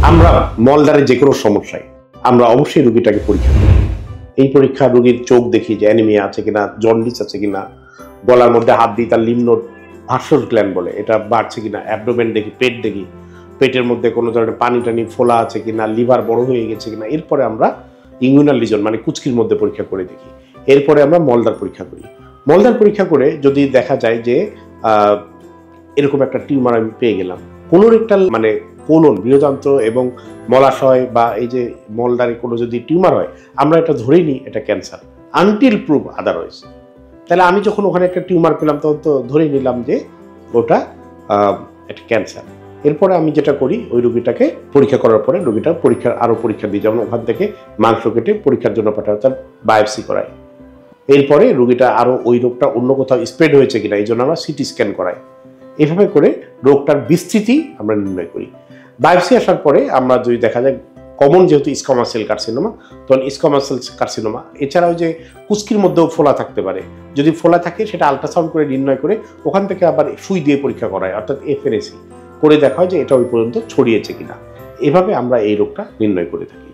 আমরা মলদারে যে কোনো সমস্যায় আমরা অবশ্যই রোগীটাকে পরীক্ষা করি। এই পরীক্ষা রোগীর চোখ দেখি যে অ্যানিমিয়া আছে কিনা, জন্ডিস আছে কিনা, গলার মধ্যে হাত দিই তার লিম্ফ নোড ভার্সস গ্ল্যান্ড বলে এটা বাড়ছে কিনা, অ্যাবডোমেন দেখি, পেট দেখি, পেটের মধ্যে কোনো ধরনের পানি টানি ফোলা আছে কিনা, লিভার বড় হয়ে গেছে কিনা। এরপরে আমরা ইঙ্গুইনাল লিজন মানে কুচকির মধ্যে পরীক্ষা করে দেখি। এরপরে আমরা মলদার পরীক্ষা করি। মলদার পরীক্ষা করে যদি দেখা যায় যে এরকম একটা টিউমার আমি পেয়ে গেলাম, কোলোরেক্টাল মানে কোলন, বৃহদান্ত্র এবং মলাশয় বা এই যে মলদারে কোনো যদি টিউমার হয়, আমরা এটা ধরেই নিই এটা ক্যান্সার আনটিল প্রুভ আদারওয়াইজ। তাহলে আমি যখন ওখানে একটা টিউমার পেলাম তখন তো ধরেই নিলাম যে ওটা একটা ক্যান্সার। এরপরে আমি যেটা করি ওই রোগীটাকে পরীক্ষা করার পরে রোগীটা আরও পরীক্ষা দিই, যেমন ওখান থেকে মাংস কেটে পরীক্ষার জন্য পাঠায়, অর্থাৎ বায়োপসি করাই। এরপরে রোগীটা আরও ওই রোগটা অন্য কোথাও স্প্রেড হয়েছে কিনা এই জন্য আমরা সিটি স্ক্যান করাই। এভাবে করে রোগটার বিস্তৃতি আমরা নির্ণয় করি। বায়োপসি আসার পরে আমরা যদি দেখা যায় কমন যেহেতু স্কোয়ামাস সেল কার্সিনোমা, তখন স্কোয়ামাস সেল কার্সিনোমা, এছাড়াও যে কুস্কির মধ্যেও ফোলা থাকতে পারে, যদি ফোলা থাকে সেটা আল্ট্রাসাউন্ড করে নির্ণয় করে ওখান থেকে আবার সুই দিয়ে পরীক্ষা করা হয়, অর্থাৎ FNAC করে দেখা হয় যে এটা ওই পর্যন্ত ছড়িয়েছে কিনা। এভাবে আমরা এই রোগটা নির্ণয় করে থাকি।